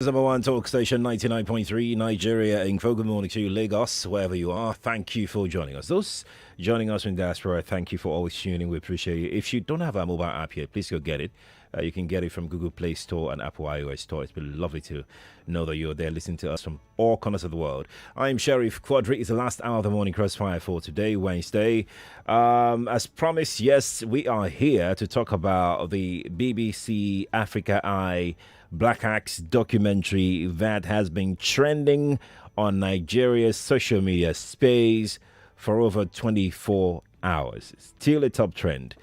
Number one talk station 99.3 Nigeria in Good morning to you, Lagos, wherever you are. Thank you for joining us. Those joining us in diaspora, thank you for always tuning. We appreciate you. If you don't have our mobile app yet, please go get it. You can get it from Google Play Store and Apple iOS Store. It's been lovely to know that you're there listening to us from all corners of the world. I'm Sheriff Quadry. It's the last hour of the Morning Crossfire for today, Wednesday. As promised, yes, we are here to talk about the BBC Africa Eye Black Axe documentary that has been trending on Nigeria's social media space for over 24 hours. It's still a top trend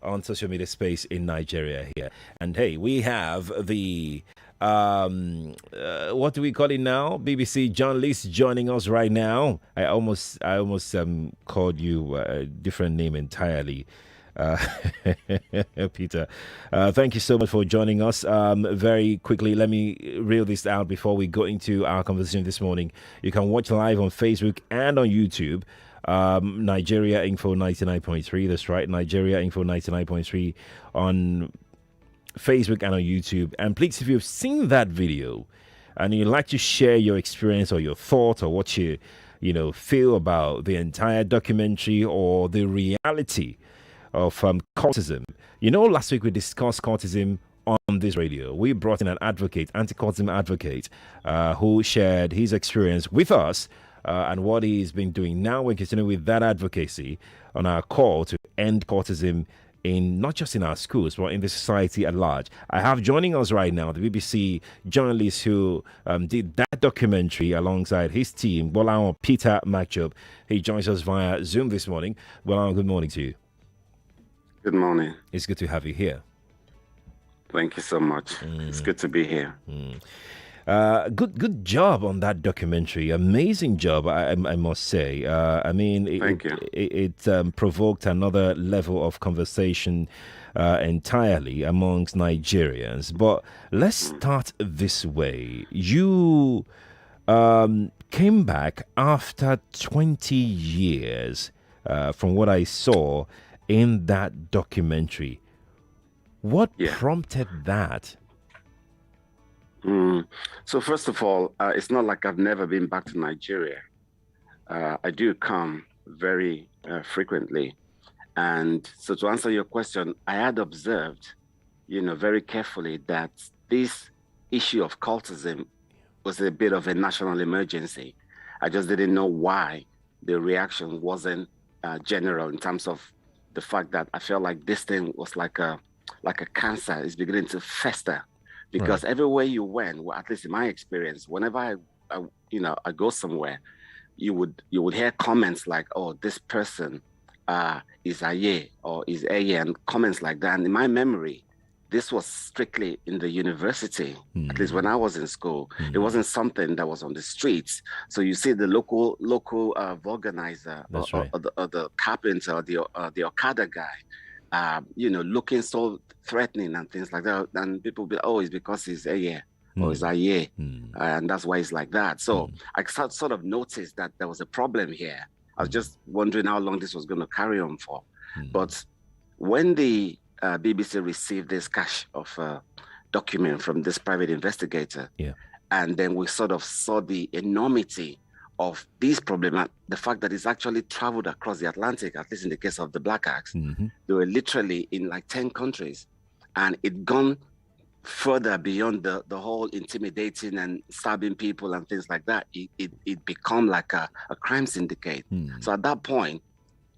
on social media space in Nigeria here. And hey, we have the what do we call it now? BBC journalist joining us right now. I almost called you a different name entirely. Uh, Peter, thank you so much for joining us. Very quickly, let me reel this out before we go into our conversation this morning. You can watch live on Facebook and on YouTube. Nigeria Info 99.3. That's right, Nigeria Info 99.3 on Facebook and on YouTube. And please, if you've seen that video and you'd like to share your experience or your thoughts or what you feel about the entire documentary or the reality of cultism. Last week we discussed cultism on this radio. We brought in an advocate, anti-cultism advocate, who shared his experience with us and what he's been doing. Now we're continuing with that advocacy on our call to end cultism in not just in our schools, but in the society at large. I have joining us right now the BBC journalist who did that documentary alongside his team, Gbolahan Peter Mac Jacobs. He joins us via Zoom this morning. Gbolahan, good morning to you. Good morning. It's good to have you here. Thank you so much. It's good to be here. Good job on that documentary. Amazing job, I must say. Thank you. It provoked another level of conversation entirely amongst Nigerians. But let's start this way. You came back after 20 years, from what I saw in that documentary. What prompted that? So first of all, it's not like I've never been back to Nigeria. I do come very frequently. And so to answer your question, I had observed, very carefully that this issue of cultism was a bit of a national emergency. I just didn't know why the reaction wasn't general in terms of the fact that I felt like this thing was like a cancer is beginning to fester, because everywhere you went, well, at least in my experience, whenever I go somewhere, you would hear comments like, "Oh, this person is Aye or is Aye," and comments like that. And in my memory, this was strictly in the university. At least when I was in school, it wasn't something that was on the streets. So you see the local organizer or the carpenter or the Okada guy, looking so threatening and things like that. And people be, "Oh, it's because he's Aye or it's Aye," and that's why it's like that. So I sort of noticed that there was a problem here. I was just wondering how long this was going to carry on for. But when the BBC received this cache of document from this private investigator, and then we sort of saw the enormity of this problem, the fact that it's actually traveled across the Atlantic, at least in the case of the Black Axe. They were literally in like 10 countries, and it gone further beyond the whole intimidating and stabbing people and things like that. It become like a crime syndicate. So at that point,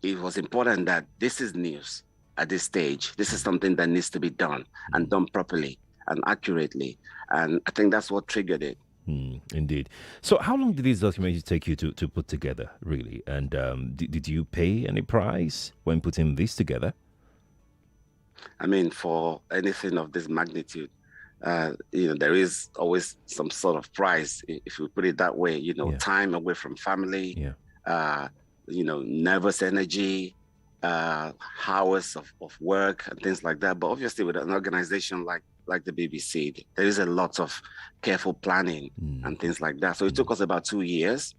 it was important that this is news. At this stage, this is something that needs to be done and done properly and accurately. And I think that's what triggered it. Indeed. So how long did these documentaries take you to put together, really? And did you pay any price when putting this together? I mean, for anything of this magnitude, there is always some sort of price, if we put it that way, time away from family, nervous energy, hours of work and things like that. But obviously with an organization like the BBC, there is a lot of careful planning and things like that. So it took us about 2 years.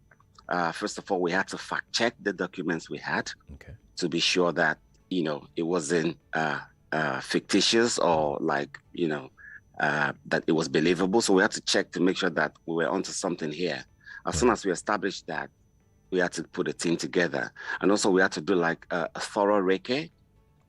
First of all, we had to fact check the documents we had to be sure that, it wasn't fictitious or that it was believable. So we had to check to make sure that we were onto something here. As soon as we established that, we had to put a team together. And also we had to do like a thorough recce.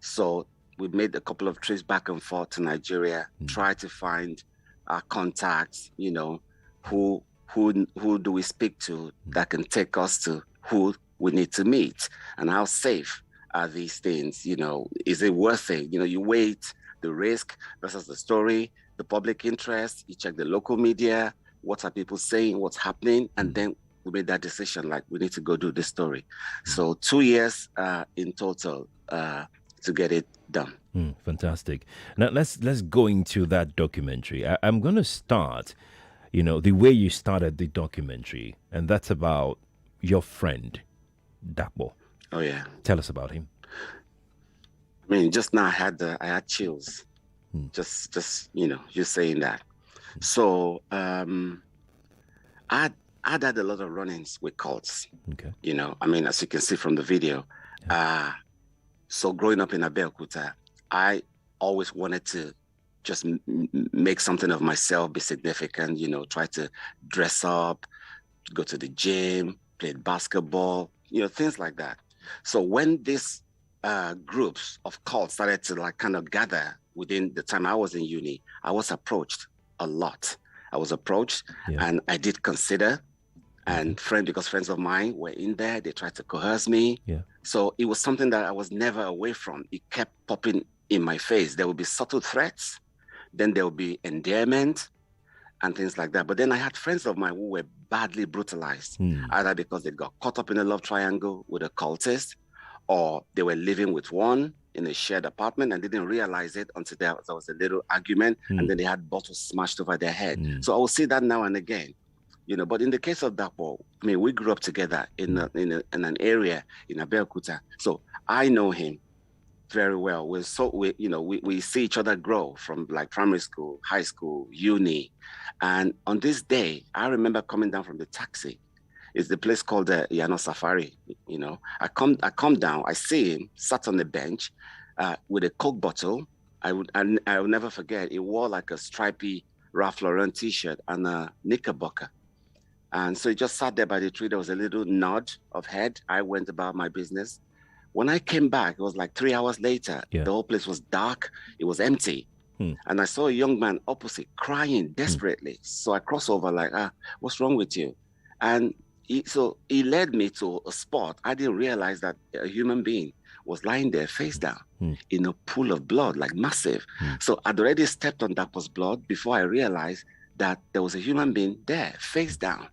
So we made a couple of trips back and forth to Nigeria, try to find our contacts, you know, who do we speak to that can take us to who we need to meet, and how safe are these things, you know, is it worth it? You know, you weight the risk versus the story, the public interest, you check the local media, what are people saying, what's happening, and then we made that decision, like we need to go do this story. So 2 years in total to get it done. Fantastic. Now let's go into that documentary. I'm going to start, you know, the way you started the documentary, and that's about your friend, Dapo. Oh yeah. Tell us about him. I mean, just now I had chills. Just you know, you saying that. So I'd had a lot of run-ins with cults. Okay. You know, I mean, as you can see from the video. So growing up in Abeokuta, I always wanted to just make something of myself, be significant, you know, try to dress up, go to the gym, play basketball, you know, things like that. So when these groups of cults started to like kind of gather within the time I was in uni, I was approached a lot. I was approached and I did consider, and because friends of mine were in there, they tried to coerce me. Yeah. So it was something that I was never away from. It kept popping in my face. There would be subtle threats, then there would be endearment and things like that. But then I had friends of mine who were badly brutalized, either because they got caught up in a love triangle with a cultist, or they were living with one in a shared apartment and didn't realize it until there was a little argument, and then they had bottles smashed over their head. So I will see that now and again, you know. But in the case of Dapo, I mean, we grew up together in an area in Abeokuta, so I know him very well. We see each other grow from like primary school, high school, uni, and on this day, I remember coming down from the taxi. It's the place called Yano Safari. You know, I come down, I see him sat on the bench with a Coke bottle. I will never forget. He wore like a stripy Ralph Lauren T-shirt and a knickerbocker. And so he just sat there by the tree. There was a little nod of head. I went about my business. When I came back, it was like 3 hours later. The whole place was dark. It was empty. And I saw a young man opposite crying desperately. So I crossed over like, what's wrong with you? And he led me to a spot. I didn't realize that a human being was lying there face down in a pool of blood, like massive. So I'd already stepped on Dapo's blood before I realized that there was a human being there face down.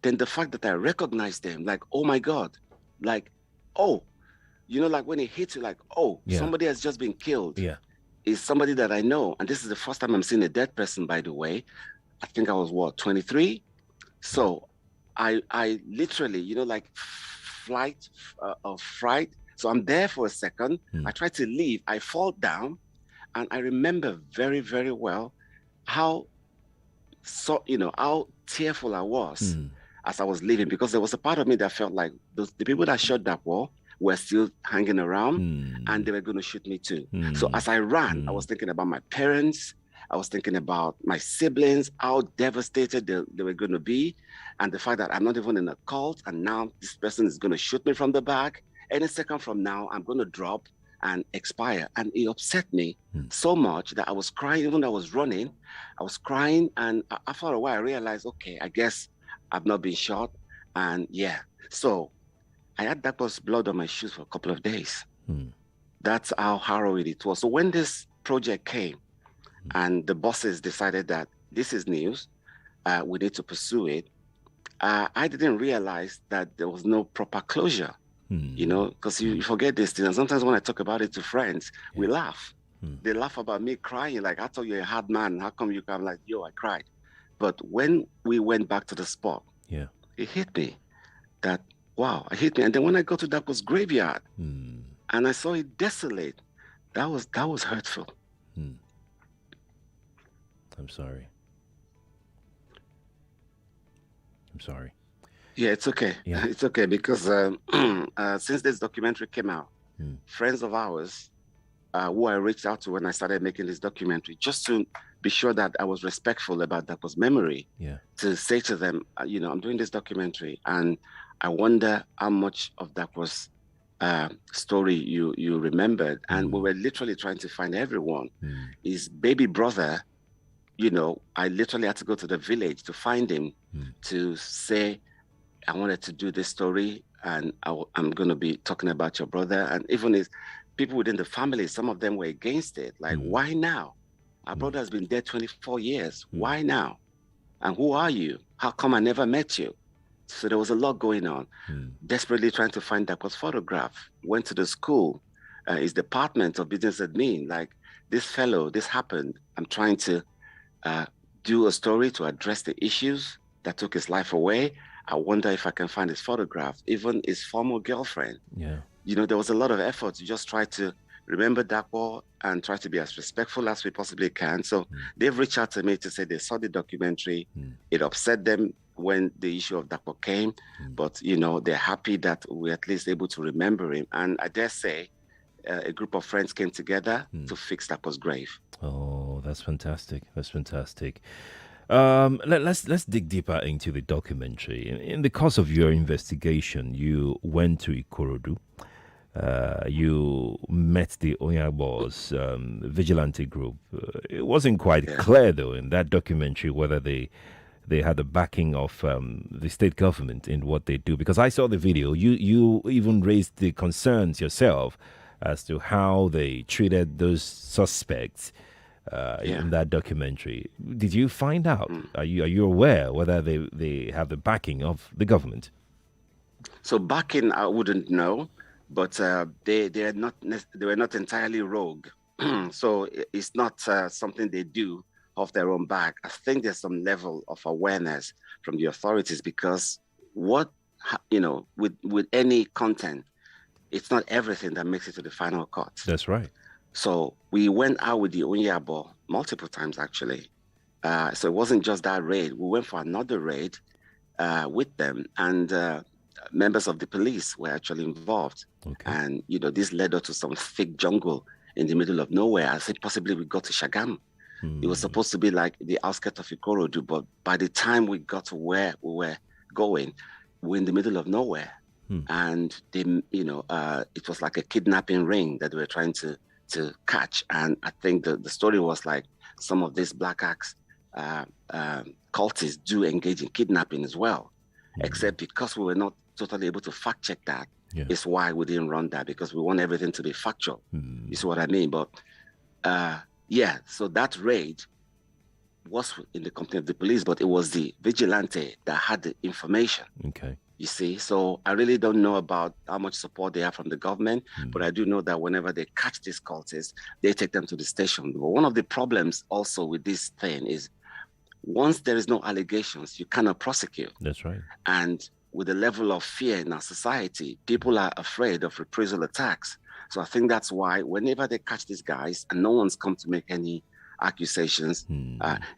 Then the fact that I recognized them, like, oh my God, like, oh, you know, like when it hits you, like, oh, somebody has just been killed. Yeah. Is somebody that I know. And this is the first time I'm seeing a dead person, by the way. I think I was, 23? So I literally, you know, like flight of fright. So I'm there for a second. I try to leave. I fall down. And I remember very, very well how tearful I was as I was leaving, because there was a part of me that felt like the people that shot that wall were still hanging around and they were going to shoot me too. So as I ran, I was thinking about my parents. I was thinking about my siblings, how devastated they were going to be, and the fact that I'm not even in a cult, and now this person is going to shoot me from the back. Any second from now, I'm going to drop and expire. And it upset me so much that I was crying. Even though I was running, I was crying. And after a while, I realized, okay, I guess I've not been shot. And so I had that much blood on my shoes for a couple of days. That's how harrowing it was. So when this project came, and the bosses decided that this is news, we need to pursue it, I didn't realize that there was no proper closure, you know, because you forget this thing. And sometimes when I talk about it to friends, we laugh. They laugh about me crying, like, I thought you're a hard man. How come you come? Like, yo, I cried. But when we went back to the spot, it hit me that, wow, it hit me. And then when I got to Dapo's graveyard and I saw it desolate, that was hurtful. I'm sorry. Yeah, it's okay. Yeah. It's okay, because since this documentary came out, friends of ours who I reached out to when I started making this documentary, just to be sure that I was respectful about Dakpo's memory. Yeah. To say to them, I'm doing this documentary, and I wonder how much of Dakpo's story you remembered. And we were literally trying to find everyone. His baby brother, I literally had to go to the village to find him to say, I wanted to do this story, and I'm going to be talking about your brother. And even his people within the family, some of them were against it. Like, why now? Our brother has been dead 24 years. Why now? And who are you? How come I never met you? So there was a lot going on. Desperately trying to find Dakpo's photograph. Went to the school, his department of business admin. Like, this fellow, this happened. I'm trying to do a story to address the issues that took his life away. I wonder if I can find his photograph, even his former girlfriend. Yeah. There was a lot of effort to just try to remember Dakpo and try to be as respectful as we possibly can. So they've reached out to me to say they saw the documentary. It upset them when the issue of Dakpo came, but they're happy that we're at least able to remember him. And I dare say a group of friends came together to fix Dakpo's grave. Oh, that's fantastic. That's fantastic. Let's dig deeper into the documentary. In the course of your investigation, you went to Ikorodu. You met the Onyabos vigilante group. It wasn't quite clear, though, in that documentary whether they had the backing of the state government in what they do. Because I saw the video. You even raised the concerns yourself as to how they treated those suspects in that documentary. Did you find out? Are you aware whether they have the backing of the government? So backing, I wouldn't know. But they were not entirely rogue. So it's not something they do off their own back. I think there's some level of awareness from the authorities, because with any content, it's not everything that makes it to the final cut. That's right. So we went out with the Onyabo multiple times, actually. So it wasn't just that raid. We went for another raid with them, and members of the police were actually involved. Okay. And, this led us to some thick jungle in the middle of nowhere. I think possibly we got to Shagamu. It was supposed to be like the outskirts of Ikorodu, but by the time we got to where we were going, we're in the middle of nowhere. And they, it was like a kidnapping ring that they were trying to catch. And I think the story was like some of these Black Axe cultists do engage in kidnapping as well. Except because we were not totally able to fact check that, is why we didn't run that, because we want everything to be factual. You see what I mean? But so that raid was in the company of the police, but it was the vigilante that had the information. Okay. You see, so I really don't know about how much support they have from the government, but I do know that whenever they catch these cultists, they take them to the station. But one of the problems also with this thing is, once there is no allegations, you cannot prosecute. That's right. And with the level of fear in our society, people are afraid of reprisal attacks. So I think that's why whenever they catch these guys and no one's come to make any accusations,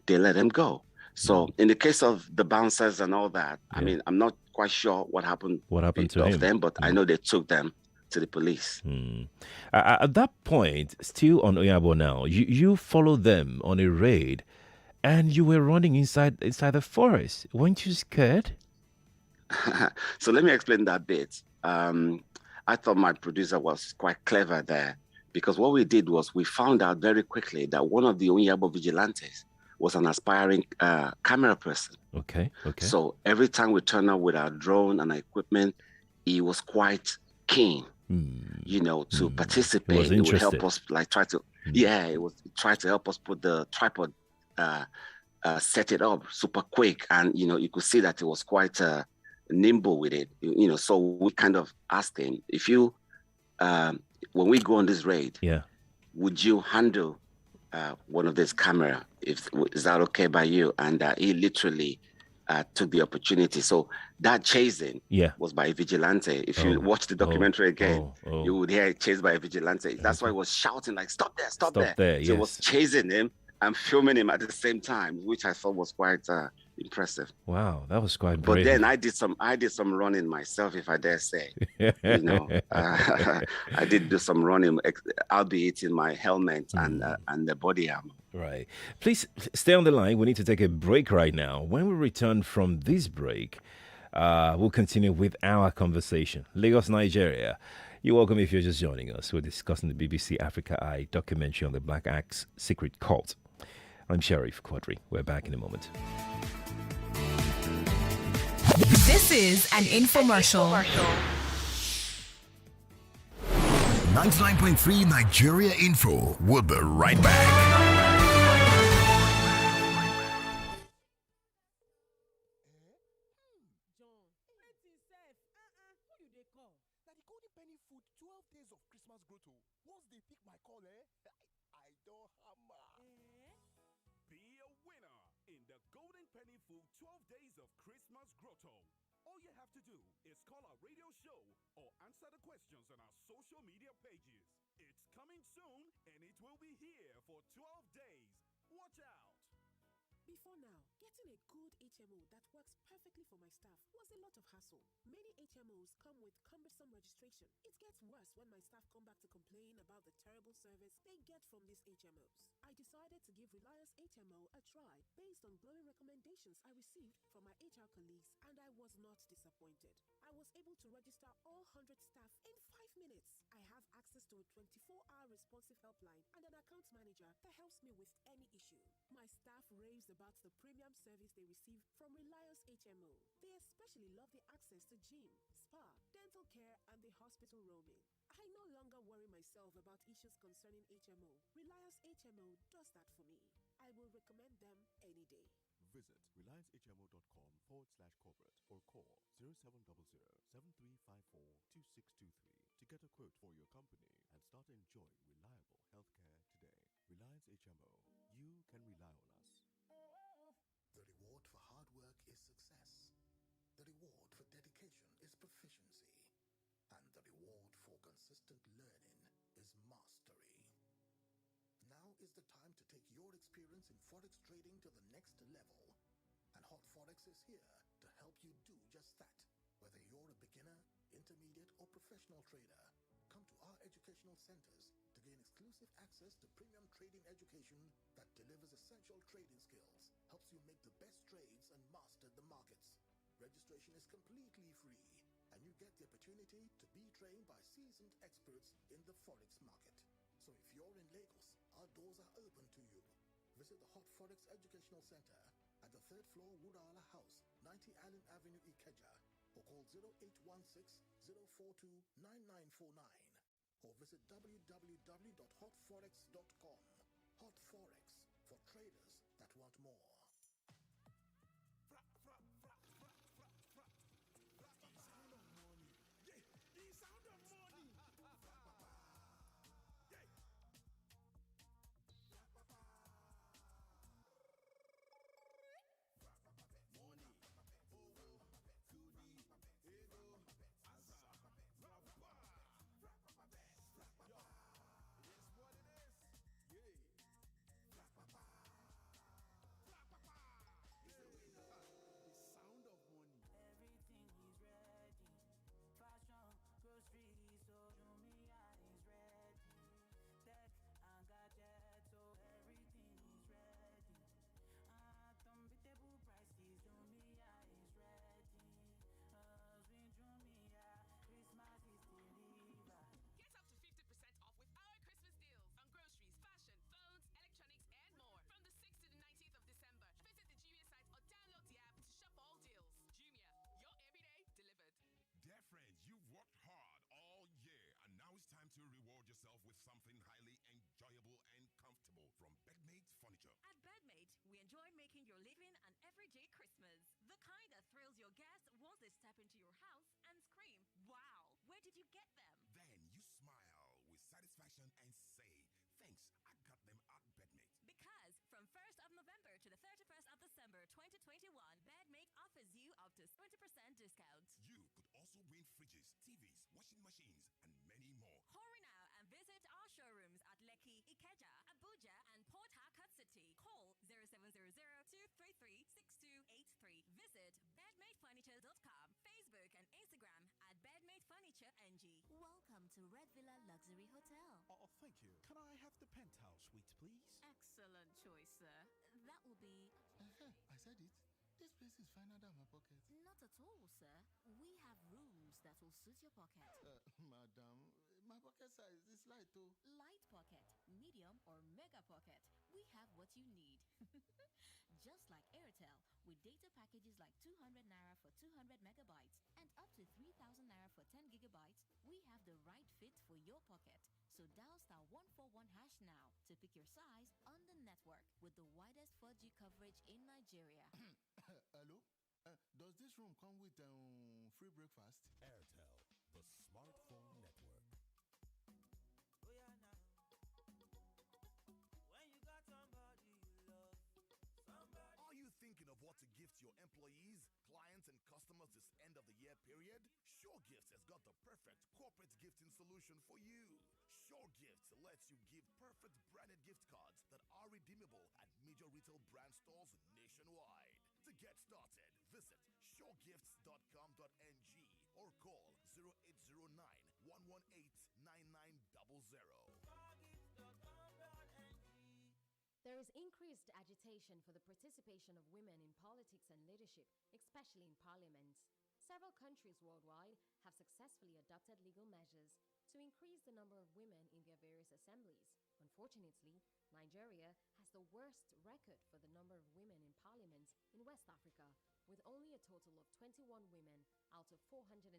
they let them go. So in the case of the bouncers and all that, I mean, I'm not quite sure what happened to them, but I know they took them to the police. At that point, still on Oyabo now, you followed them on a raid, and you were running inside the forest. Weren't you scared? So let me explain that bit. I thought my producer was quite clever there, because what we did was we found out very quickly that one of the Onyabo vigilantes was an aspiring camera person. Okay. So every time we turned up with our drone and our equipment, he was quite keen, to participate. It would help us try to help us put the tripod, set it up super quick. And, you could see that it was quite nimble with it, so we kind of asked him, if you, when we go on this raid, would you handle one of this camera? Is that okay by you? And he literally took the opportunity. So that chasing was by a vigilante. If you watch the documentary again, you would hear it chased by a vigilante. That's why he was shouting like, stop there, stop there. So he was chasing him and filming him at the same time, which I thought was quite impressive. Wow, that was quite But brave. then I did some running myself, if I dare say. You know, I did do some running, albeit in my helmet and the body armor. Right. Please stay on the line. We need to take a break right now. When we return from this break, we'll continue with our conversation. Lagos, Nigeria. You're welcome if you're just joining us. We're discussing the BBC Africa Eye documentary on the Black Axe secret cult. I'm Sheriff Quadry. We're back in a moment. This is an infomercial. 99.3 Nigeria Info. We'll be right back. Be a winner in the Golden Penny Food 12 Days of Christmas Grotto. All you have to do is call our radio show or answer the questions on our social media pages. It's coming soon and it will be here for 12 days. Watch out! Before now, getting a good HMO that works perfectly for my staff was a lot of hassle. Many HMOs come with cumbersome registration. It gets worse when my staff come back to complain about the terrible service they get from these HMOs. I decided to give Reliance HMO a try based on glowing recommendations I received from my HR colleagues, and I was not disappointed. I was able to register all 100 staff in 5 minutes. I have access to a 24-hour responsive helpline and an account manager that helps me with any issue. My staff raves about the premium service they receive from Reliance HMO. They especially love the access to gym, spa, dental care, and the hospital roaming. I no longer worry myself about issues concerning HMO. Reliance HMO does that for me. I will recommend them any day. Visit reliancehmo.com/corporate or call 0700-7354-2623 to get a quote for your company and start to enjoy reliable healthcare today. Reliance HMO. You can rely on us. The reward for hard work is success. The reward for dedication is proficiency. And the reward for consistent learning is mastery. Now is the time to take your experience in Forex trading to the next level. And Hot Forex is here to help you do just that. Whether you're a beginner, intermediate, or professional trader, come to our educational centers to gain exclusive access to premium trading education that delivers essential trading skills, helps you make the best trades, and master the markets. Registration is completely free, and you get the opportunity to be trained by seasoned experts in the Forex market. So if you're in Lagos, our doors are open to you. Visit the Hot Forex Educational Center at the 3rd floor Woodala House, 90 Allen Avenue, Ikeja, or call 0816-042-9949, or visit www.hotforex.com. Hot Forex, for traders that want more. To reward yourself with something highly enjoyable and comfortable from Bedmate Furniture. At Bedmate, we enjoy making your living an everyday Christmas. The kind that thrills your guests once they step into your house and scream, "Wow, where did you get them?" Then you smile with satisfaction and say, "Thanks, I got them at Bedmate." Because from 1st of November to the 31st of December 2021, Bedmate offers you up to 20% discount. You could also win fridges, TVs, washing machines, and many more. Hurry now and visit our showrooms at Lekki, Ikeja, Abuja, and Port Harcourt City. Call 0700-233-6283. Villa Luxury Hotel. Oh, thank you. Can I have the penthouse suite, please? Excellent choice, sir. That will be... I said it. This place is finer than my pocket. Not at all, sir. We have rooms that will suit your pocket. Madam, my pocket size is light too. Light pocket, medium, or mega pocket. We have what you need. Just like Airtel, with data packages like 200 Naira for 200 megabytes and up to 3,000 Naira for 10 gigabytes, we have the right fit for your pocket. So dial *141# now to pick your size on the network with the widest 4G coverage in Nigeria. Hello? Does this room come with free breakfast? Airtel, the smartphone network. Oh yeah, now. When you got somebody you love, somebody. Are you thinking of what to gift your employees, clients, and customers this end of the year period? Sure Gifts has got the perfect corporate gifting solution for you. Sure Gifts lets you give perfect branded gift cards that are redeemable at major retail brand stores nationwide. To get started, visit suregifts.com.ng or call 0809 118 9900. There is increased agitation for the participation of women in politics and leadership, especially in parliaments. Several countries worldwide have successfully adopted legal measures to increase the number of women in their various assemblies. Unfortunately, Nigeria has the worst record for the number of women in parliament in West Africa, with only a total of 21 women out of 469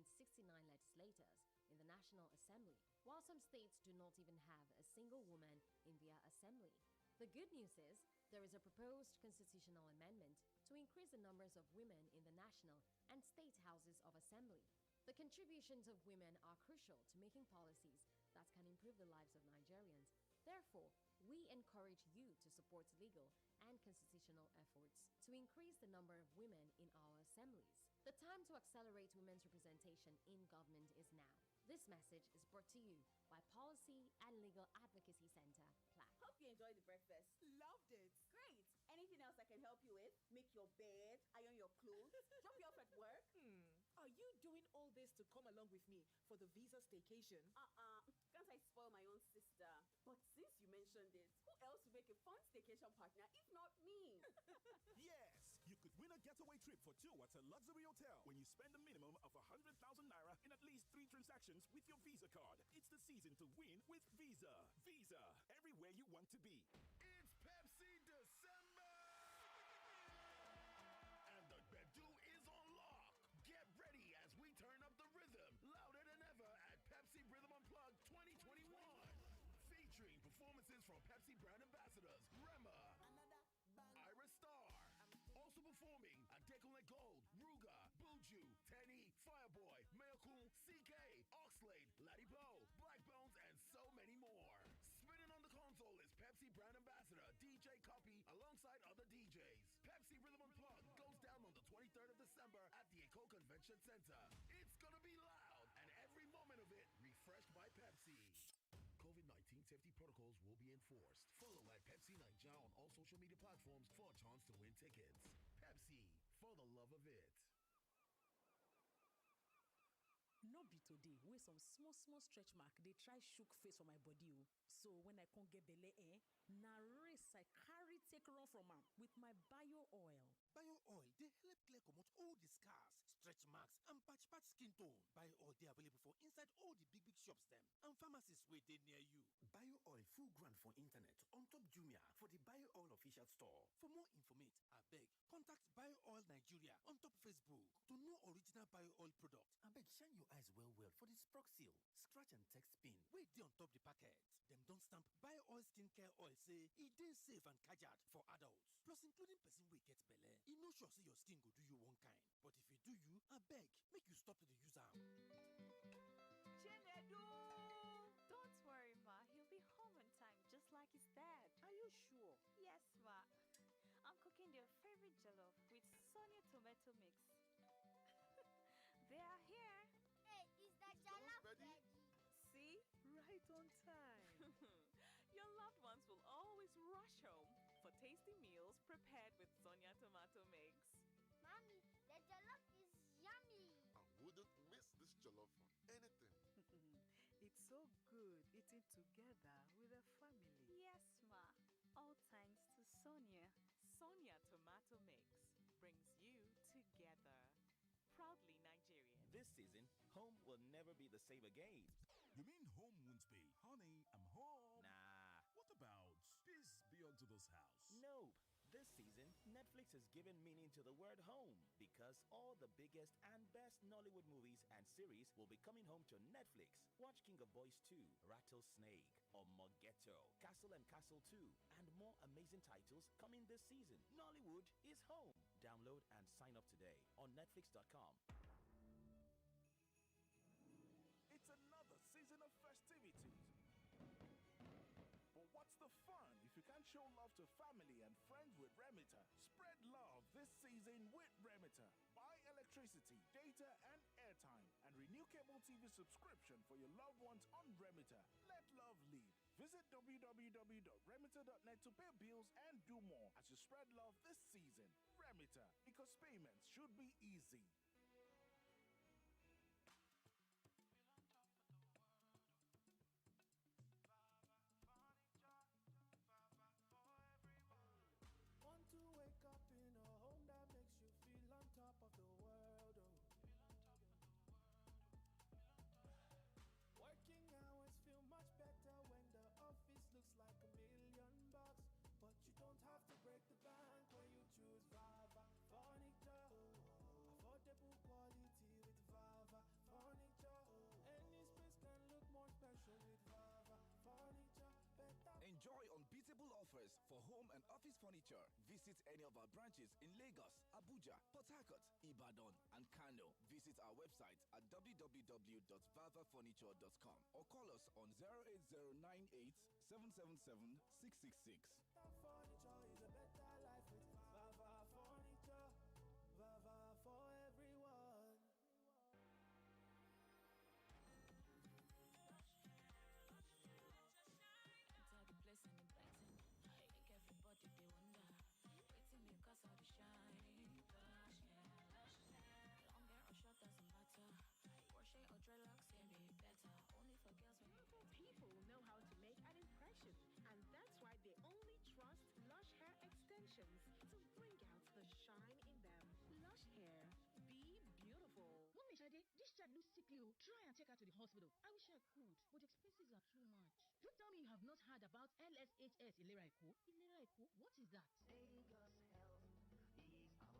legislators in the National Assembly, while some states do not even have a single woman in their assembly. The good news is, there is a proposed constitutional amendment to increase the numbers of women in the national and state houses of assembly. The contributions of women are crucial to making policies that can improve the lives of Nigerians. Therefore, we encourage you to support legal and constitutional efforts to increase the number of women in our assemblies. The time to accelerate women's representation in government is now. This message is brought to you by Policy and Legal Advocacy Center, PLAC. Hope you enjoyed the breakfast. Loved it. Great. Anything else I can help you with? Make your bed, iron your clothes, drop you off at work? Are you doing all this to come along with me for the visa staycation? Can't I spoil my own sister? But since you mentioned it, who else will make a fun staycation partner if not me? Yes, you could win a getaway trip for two at a luxury hotel when you spend a minimum of 100,000 Naira in at least 3 transactions with your Visa card. It's the season to win with Visa. Visa, everywhere you want to be. It's Pepsi December! And the Bedu is on lock. Get ready as we turn up the rhythm louder than ever at Pepsi Rhythm Unplugged 2021. Featuring performances from Pepsi brand ambassadors Rema, Iris Star. Also performing Adekunle Gold, Ruga, Buju, Tenny, Fireboy, Mayokun, CK, Oxlade, Ladipo, Black Bones, and so many more. Spinning on the console is Pepsi brand ambassador DJ Copy alongside other DJs. Pepsi Rhythm Unplugged goes down on the 23rd of December at the Eco Convention Center. It's gonna be loud, and every moment of it refreshed by Pepsi. COVID-19 safety protocols will be enforced. Follow at Pepsi Naija on all social media platforms for a chance to win tickets. Pepsi, for the love of it. No be today wey some small stretch mark dey try shook face for my body o. So when I can't get belle na race I carry take run from am with my bio oil. Bio oil dey help clear comot all the scars, stretch marks and patch skin tone. Bio oil dey available for inside all the big shops dem and pharmacies wey dey near you. Bio oil full ground for internet on top Jumia for the Bio oil official store. For more information, abeg contact Bio Oil Nigeria on top Facebook to know original bio oil product. Abeg shine your eyes well for the Sprock seal, scratch and text pin wey dey on top the packet. Dem don stamp Bio oil skincare oil say e dey safe and kajad for adults, plus including person wey get belle. E no sure say your skin go do you one kind, but if e do you, abeg make you stop to dey use am. Chinedu! Don't worry, Ma. He'll be home on time, just like his dad. Are you sure? Yes, Ma. I'm cooking their favorite jollof with Sonia tomato mix. They are here. Hey, is that jollof ready? See? Right on time. Your loved ones will always rush home for tasty meals prepared with Sonia tomato mix. Mommy, the jollof is yummy. I wouldn't miss this jollof for anything. It's so getting together with a family. Yes, ma. All thanks to Sonia. Sonia Tomato Mix brings you together. Proudly Nigerian. This season, home will never be the same again. You mean home won't be? Honey, I'm home. Nah. What about peace be unto this house? Nope. This season, Netflix has given meaning to the word home because all the biggest and best Nollywood movies and series will be coming home to Netflix. Watch King of Boys 2, Rattlesnake, Omogeto, Castle and Castle 2, and more amazing titles coming this season. Nollywood is home. Download and sign up today on netflix.com. It's another season of festivities. But what's the fun if you can't show love to family and friends with Remita? Spread love this season with Remita. Buy electricity, data, and airtime, and renew cable TV subscription for your loved ones on Remita. Let love lead. Visit www.remita.net to pay bills and do more as you spread love this season. Remita, because payments should be easy. Want to wake up in a home that makes you feel on top of the world, oh. Working hours feel much better when the office looks like $1,000,000 bucks. But you don't have to break the bank when you choose Vava Furniture. Affordable quality with Vava Furniture. Any space can look more special with Vava Furniture. Better. Enjoy unbeatable offers for home and office furniture. Visit any of our branches in Lagos, Abuja, Port Harcourt, Ibadan, and Kano. Visit our website at www.vavafurniture.com or call us on 08098 777 666. Furniture is a better life with Vava Furniture. Vava for everyone. Enter the place and it brighten. I make everybody they wonder. Waiting me cause all the shine. Lush hair, lush hair. Long hair or short doesn't matter. Crochet or dreadlocks can be better. Only for girls when People know how to make an impression, and that's why they only trust Lush Hair Extensions to bring out the shine in them. Lush Hair, be beautiful. Mommy Shade, this child looks sickly. Try and take her to the hospital. I wish I could, but expenses are too much. Don't tell me you have not heard about LSHS Ilera Eko. Ilera Eko? What is that? Lagos Health is our wealth. Ilera Eko.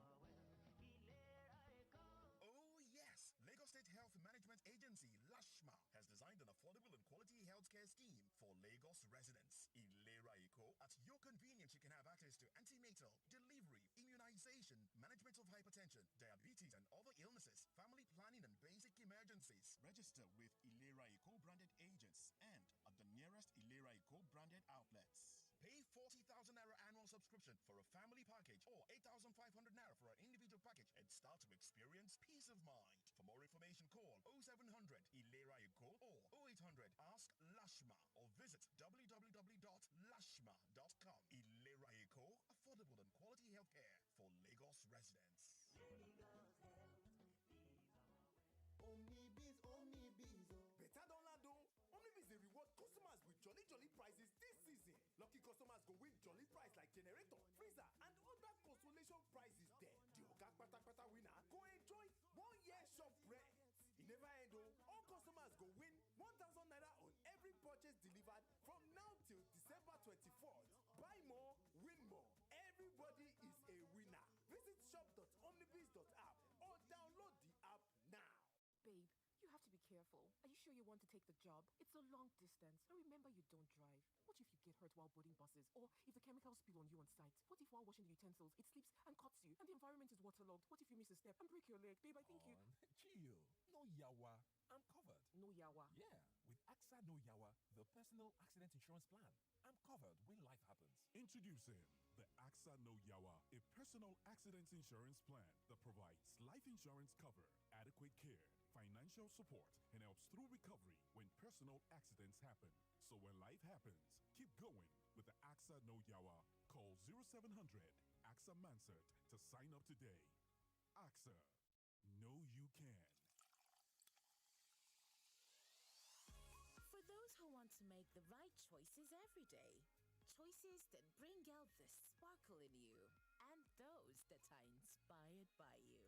Oh yes, Lagos State Health Management Agency, LASHMA, has designed an affordable and quality healthcare scheme for Lagos residents. In Ilera Eko, at your convenience, you can have access to antenatal, delivery, immunization, management of hypertension, diabetes and other illnesses, family planning and basic emergencies. Register with Ilera Eko branded agents and at the nearest Ilera Eko branded outlets. Pay 40,000 naira annual subscription for a family package or 8,500 naira for an individual package and start to experience peace of mind. For more information, call 0700 Ilera Eko or 0800 Ask Lashma or visit www.lashma.com. Ilera Eko, affordable and quality healthcare for Lagos residents. Omnibiz, Omnibiz. Better don't lado. Omnibiz they reward customers with jolly prizes this season. Lucky customers go win jolly prize like generator, freezer, and other consolation prizes there. The Oga Pata winner go enjoy 1 year shop rent. It never end though. All customers go win 1,000 naira on every purchase delivered from now till December 24th. Buy more, win more. Everybody is a winner. Visit shop.omnibiz.app or download the app now. Babe, you have to be careful. Are you sure you want to take the job? It's a long distance. And remember, you don't drive. What if you get hurt while boarding buses? Or if the chemicals spill on you on site? What if while washing the utensils, it slips and cuts you? And the environment is waterlogged? What if you miss a step and break your leg? Babe, I think you... Chill. No yawa. I'm covered. No yawa? Yeah. With AXA No Yawa, the personal accident insurance plan. I'm covered when life happens. Introducing the AXA No Yawa, a personal accident insurance plan that provides life insurance cover, adequate care, financial support, and helps through recovery when personal accidents happen. So when life happens, keep going with the AXA No Yawa. Call 0700 AXA Mansert to sign up today. AXA, know you can. For those who want to make the right choices every day. Choices that bring out the sparkle in you and those that are inspired by you.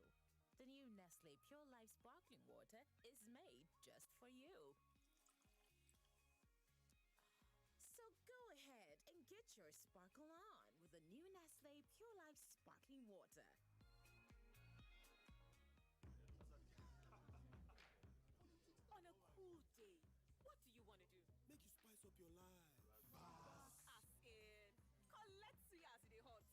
The new Nestle Pure Life Sparkling Water is made just for you. So go ahead and get your sparkle on with the new Nestle Pure Life Sparkling Water. On a cool day, what do you want to do? Make you spice up your life. As in, collect see as it hot.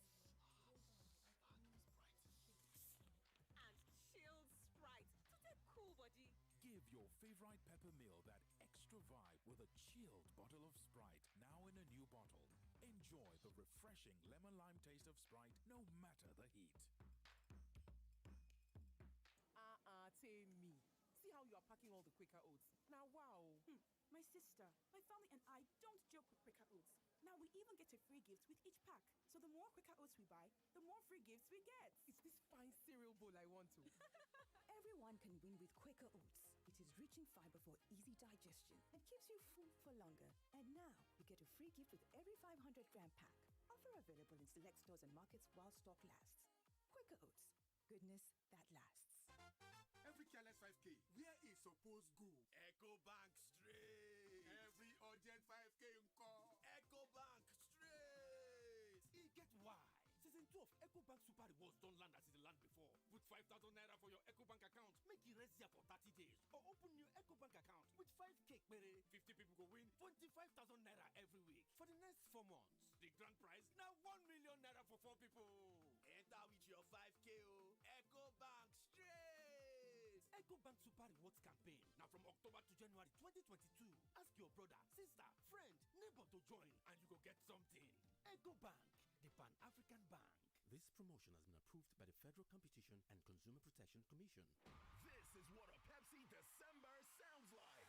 And chilled Sprite to take cool body. Give your favorite pepper meal that extra vibe with a chilled bottle of Sprite, now in a new bottle. Enjoy the refreshing lemon lime taste of Sprite, no matter the heat. Tammy. See how you are packing all the Quaker oats. Now, wow. My sister, my family and I don't joke with Quaker oats. Now we even get a free gift with each pack. So the more Quaker oats we buy, the more free gifts we get. It's this fine cereal bowl I want to. Everyone can win with Quaker oats. It is rich in fiber for easy digestion and keeps you full for longer. And now you get a free gift with every 500-gram pack. Offer available in select stores and markets while stock lasts. Quaker oats. Goodness that lasts. Every careless 5K, where is supposed go? Echo Bank straight. Every urgent 5K call. Echo Bank straight. E get why. Season 12 EcoBank Super Rewards don't land as it land before. Put 5,000 naira for your EcoBank account. Make it rest here for 30 days. Or open new EcoBank account with 5K. 50 people go win 25,000 naira every week. For the next 4 months, the grand prize now 1 million naira for 4 people. Enter with your 5K. EcoBank straight. EcoBank Super Rewards campaign. Now from October to January 2022. Ask your brother, sister, friend, neighbor to join and you go get something. EcoBank, the Pan-African Bank. This promotion has been approved by the Federal Competition and Consumer Protection Commission. This is what a Pepsi December sounds like.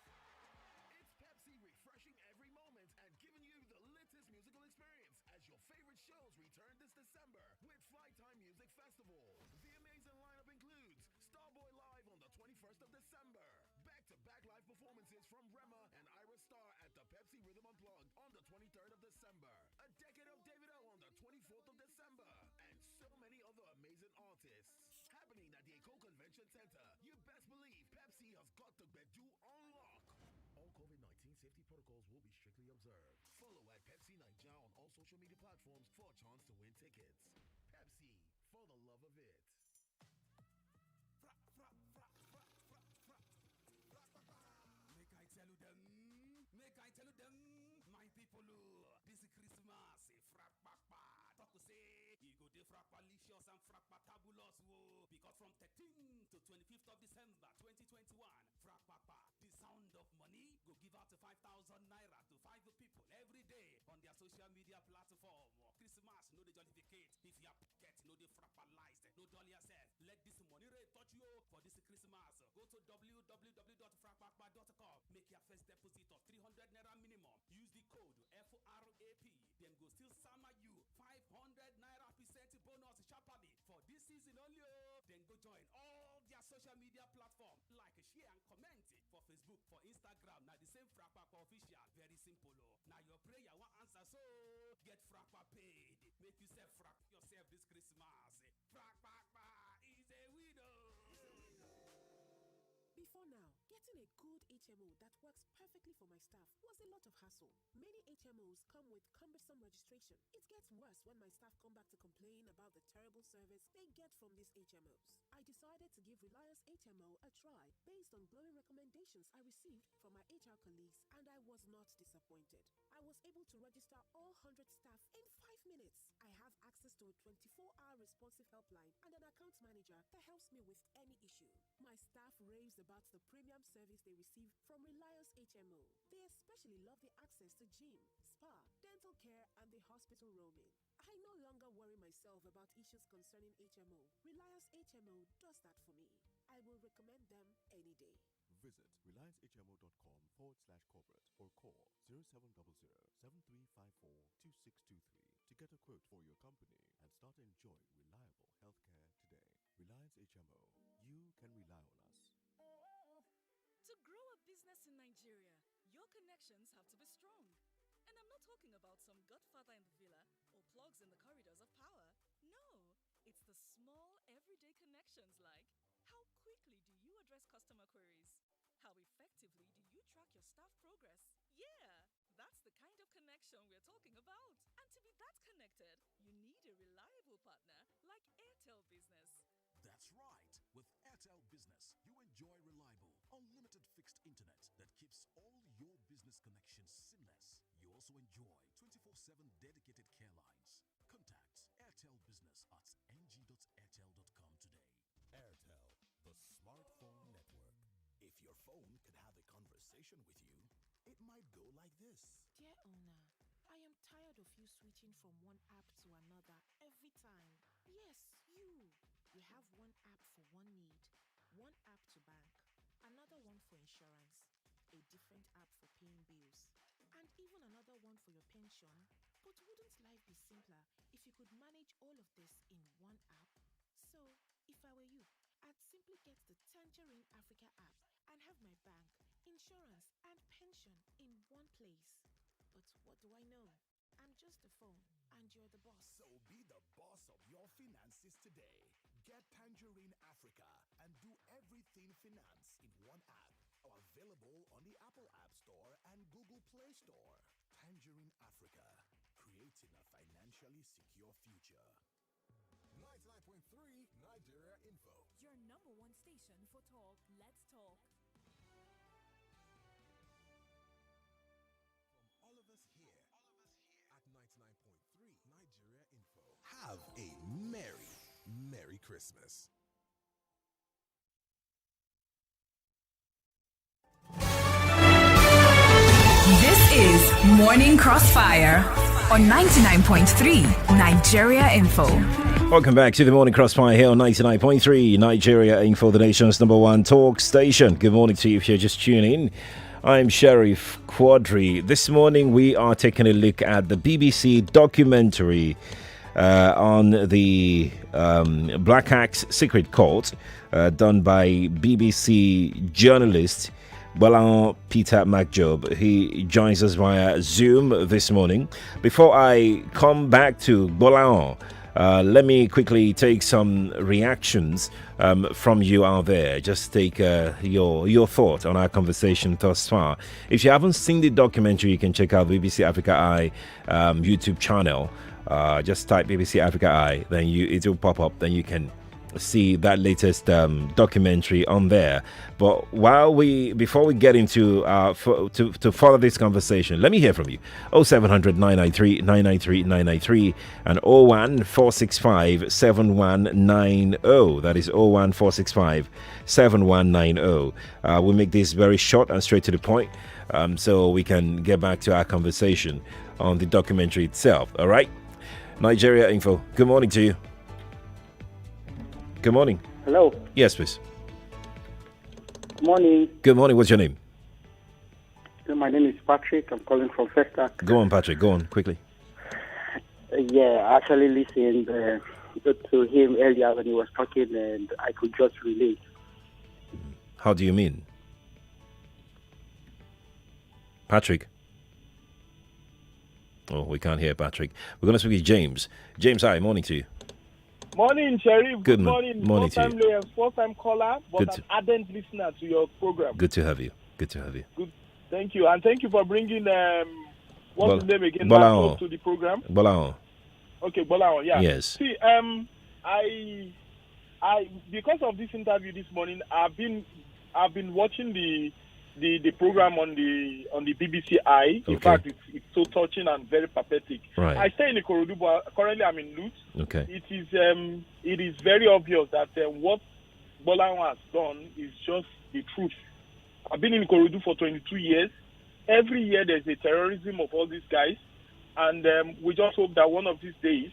It's Pepsi refreshing every moment and giving you the latest musical experience as your favorite shows return this December with Flight Time Music Festival. The amazing lineup includes Starboy Live on the 21st of December, back-to-back live performances from Rema and Ira Star at the Pepsi Rhythm Unplugged on the 23rd of December, a decade of David O on the 24th of December, and so many other amazing artists. Happening at the Eco Convention Center. You best believe Pepsi has got the Bedu on lock. All COVID-19 safety protocols will be strictly observed. Follow at Pepsi Nigeria on all social media platforms for a chance to win tickets. Pepsi, for the love of it. Make I tell you them, my people, this Christmas, frack talk to say, you go de frappalicious and frappabulous, because from 13th to 25th of December 2021, frack the sound of money go give out 5,000 naira to 5 people every day on their social media platform. Christmas, no they jollificate. If your pocket, no they frappalized, no dull yourself. Let this money rate touch you for this Christmas. Go to www.frackpapa.com. Make your first deposit of 300 naira minimum. Use the code FRAP. Them go still summer you 500 naira percent bonus sharply for this season only. Then go join all their social media platform, like, share and comment for Facebook, for Instagram. Now the same Frappapa official. Very simple. Now your prayer will answer, so get Frappa paid. Make yourself frack yourself this Christmas. Frappapa is a winner. Before now, getting a good HMO that works perfectly for my staff was a lot of hassle. Many HMOs come with cumbersome registration. It gets worse when my staff come back to complain about the terrible service they get from these HMOs. I decided to give Reliance HMO a try based on glowing recommendations I received from my HR colleagues, and I was not disappointed. I was able to register all 100 staff in 5 minutes. I have access to a 24-hour responsive helpline and an account manager that helps me with any issue. My staff raves about the premium service they receive from Reliance HMO. They especially love the access to gym, spa, dental care, and the hospital roaming. I no longer worry myself about issues concerning HMO. Reliance HMO does that for me. I will recommend them any day. Visit reliancehmo.com/corporate or call 0700-7354-2623 to get a quote for your company and start enjoying reliable healthcare today. Reliance HMO. You can rely on us. To grow a business in Nigeria, your your connections have to be strong. And I'm not talking about some godfather in the villa or plugs in the corridors of power. No, it's the small, everyday connections like how quickly do you address customer queries? How effectively do you track your staff progress? Yeah, that's the kind of connection we're talking about. And to be that connected, you need a reliable partner like Airtel Business. That's right. With Airtel Business, you enjoy reliable, unlimited fixed internet that keeps all your business connections seamless. You also enjoy 24/7 dedicated care lines. Contact Airtel Business at ng.airtel.com today. Airtel, the smartphone network. If your phone could have a conversation with you, it might go like this. Dear owner, I am tired of you switching from one app to another every time. Yes, you. You have one app for one need, one app to bank, another one for insurance, a different app for paying bills, and even another one for your pension. But wouldn't life be simpler if you could manage all of this in one app? So, if I were you, I'd simply get the Tangerine Africa app and have my bank, insurance, and pension in one place. But what do I know? I'm just a phone, and you're the boss. So be the boss of your finances today. Get Tangerine Africa and do everything finance in one app. Available on the Apple App Store and Google Play Store. Tangerine Africa, creating a financially secure future. 99.3 Nigeria Info. Your number one station for talk. Let's talk. From all of us here at 99.3 Nigeria Info. Have a Merry Christmas. This is Morning Crossfire on 99.3 Nigeria Info. Welcome back to the Morning Crossfire here on 99.3 Nigeria Info, the nation's number one talk station. Good morning to you if you're just tuning in. I'm Sheriff Quadry. This morning we are taking a look at the BBC documentary on the Black Axe Secret Court done by BBC journalist Gbolahan Peter Mac Jacobs. He joins us via Zoom this morning. Before I come back to Gbolahan, let me quickly take some reactions from you out there. Just take your thought on our conversation thus far. If you haven't seen the documentary, you can check out BBC Africa Eye YouTube channel. Just type BBC Africa Eye, then it will pop up. Then you can see that latest documentary on there. But before we get into to follow this conversation, let me hear from you. 0700 993 993 993 and 01465 7190. That is 01465 7190. We'll make this very short and straight to the point, so we can get back to our conversation on the documentary itself. All right, Nigeria Info. Good morning to you. Good morning. Hello. Yes, please. Good morning. Good morning. What's your name? My name is Patrick. I'm calling from Festa. Go on, Patrick. Go on, quickly. Yeah, I actually listened to him earlier when he was talking, and I could just relate. How do you mean? Patrick? Oh, we can't hear Patrick. We're going to speak with James. James, hi. Morning to you. Morning, Sheriff. Good morning. Morning to you. First-time caller, but an ardent listener to your program. Good to have you. Good to have you. Good. Thank you. And thank you for bringing, what's his name again? Gbolahan. To the program. Gbolahan. Okay, Gbolahan, yeah. Yes. See, I because of this interview this morning, I've been watching the program on the BBC Eye. In fact, it's so touching and very pathetic. Right. I stay in Ikorodu, but currently I'm in Lut. Okay. It is very obvious that what Gbolahan has done is just the truth. I've been in Ikorodu for 22 years. Every year there's a terrorism of all these guys, and we just hope that one of these days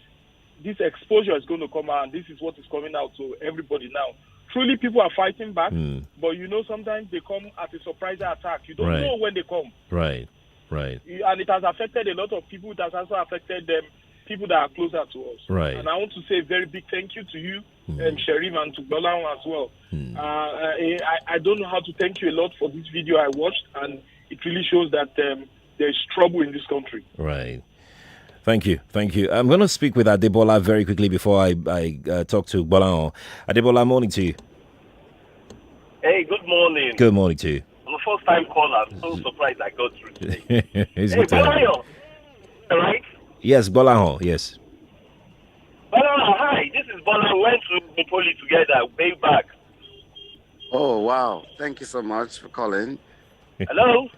this exposure is going to come out, and this is what is coming out to everybody now. Truly, people are fighting back, but sometimes they come at a surprise attack. You don't know when they come. Right. And it has affected a lot of people. It has also affected people that are closer to us. Right. And I want to say a very big thank you to you, Sheriff, and to Gbolahan as well. I don't know how to thank you a lot for this video I watched, and it really shows that there's trouble in this country. Right. Thank you. I'm going to speak with Adebola very quickly before I talk to Gbolahan. Adebola, morning to you. Hey, good morning. Good morning to you. I'm a first-time caller. I'm so surprised I got through today. Hey, Gbolahan, right? Yes, Gbolahan, yes. Gbolahan, hi. This is Gbolahan. We went to the poly together way back. Oh, wow. Thank you so much for calling. Hello?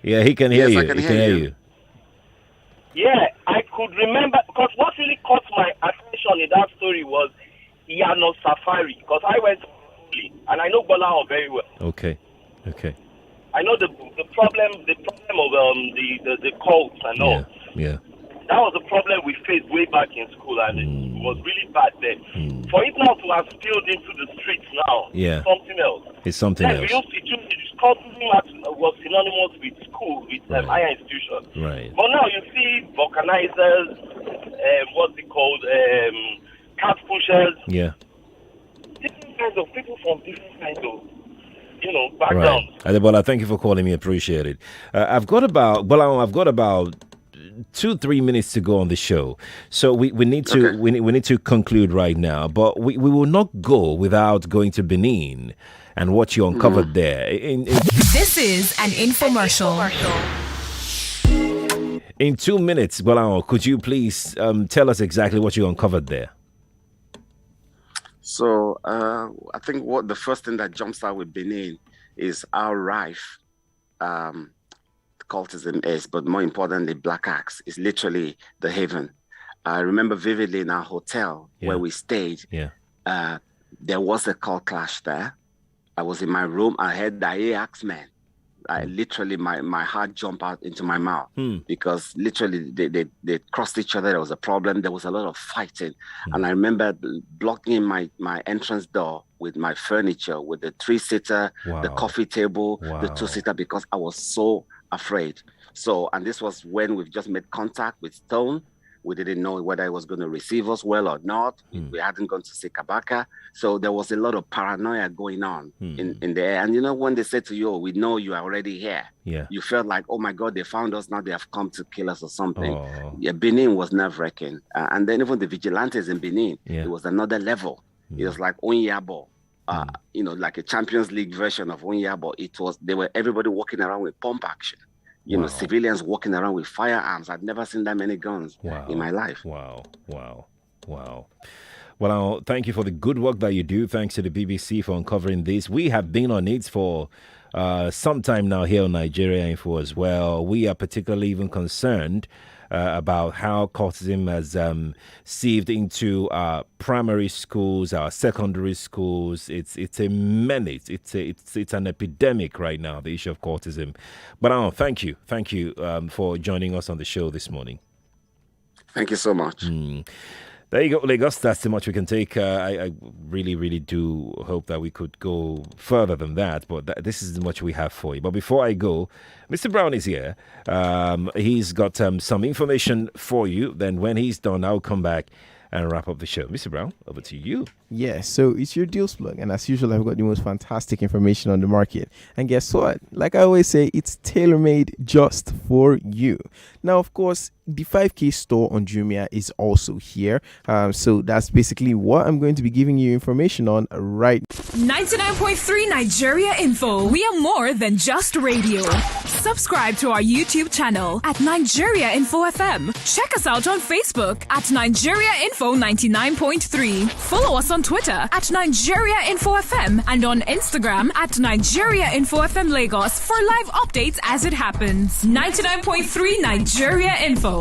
Yeah, he can hear you. I can hear you. Yeah, I could remember, because what really caught my attention in that story was Yano Safari, because I went to poly, and I know Gbolahan very well. Okay. I know the problem of the cults and all. Yeah. That was a problem we faced way back in school, and it was really bad then. For it now to have spilled into the streets now, something else. It's something else. Cultism was synonymous with school, with higher institutions. Right. But now you see vulcanizers, what's it called, cat pushers. Yeah. Different kinds of people from different kinds of, backgrounds. Right. Adebola, thank you for calling me. Appreciate it. I've got about 2-3 minutes to go on the show, so we need to we need to conclude right now. But we will not go without going to Benin and what you uncovered there. This is an infomercial. In 2 minutes, Gbolahan, could you please tell us exactly what you uncovered there? So I think what the first thing that jumps out with Benin is how rife cultism is, but more importantly, Black Axe is literally the haven. I remember vividly in our hotel where we stayed, there was a cult clash there. I was in my room, I heard the Axe man. I literally, my heart jumped out into my mouth because literally they crossed each other. There was a problem. There was a lot of fighting. And I remember blocking my entrance door with my furniture, with the 3-seater, the coffee table, the 2-seater, because I was so afraid. So, and this was when we've just made contact with Stone. We didn't know whether it was going to receive us well or not. We hadn't gone to see Kabaka. So there was a lot of paranoia going on in the air. And when they said to you, we know you are already here. Yeah. You felt like, oh my God, they found us. Now they have come to kill us or something. Yeah, Benin was nerve-wracking. And then even the vigilantes in Benin, it was another level. It was like Onyabo. Like a Champions League version of Onyabo. They were everybody walking around with pump action. Civilians walking around with firearms. I've never seen that many guns in my life. Wow. Well, thank you for the good work that you do. Thanks to the BBC for uncovering this. We have been on it for some time now here on Nigeria Info as well. We are particularly even concerned about how cultism has sieved into our primary schools, our secondary schools. It's a menace. It's an epidemic right now, the issue of cultism. But thank you for joining us on the show this morning. Thank you so much. There you go, Lagos. That's too much we can take. I really, really do hope that we could go further than that, but this is as much we have for you. But before I go, Mr. Brown is here. He's got some information for you. Then when he's done, I'll come back and wrap up the show. Mr. Brown, over to you. Yeah, so it's your deals plug, and as usual, I've got the most fantastic information on the market. And guess what? Like I always say, it's tailor-made just for you. Now, of course, the 5K store on Jumia is also here. So that's basically what I'm going to be giving you information on right now. 99.3 Nigeria Info. We are more than just radio. Subscribe to our YouTube channel at Nigeria Info FM. Check us out on Facebook at Nigeria Info 99.3. Follow us on Twitter at Nigeria Info FM and on Instagram at Nigeria Info FM Lagos for live updates as it happens. 99.3 Nigeria Info.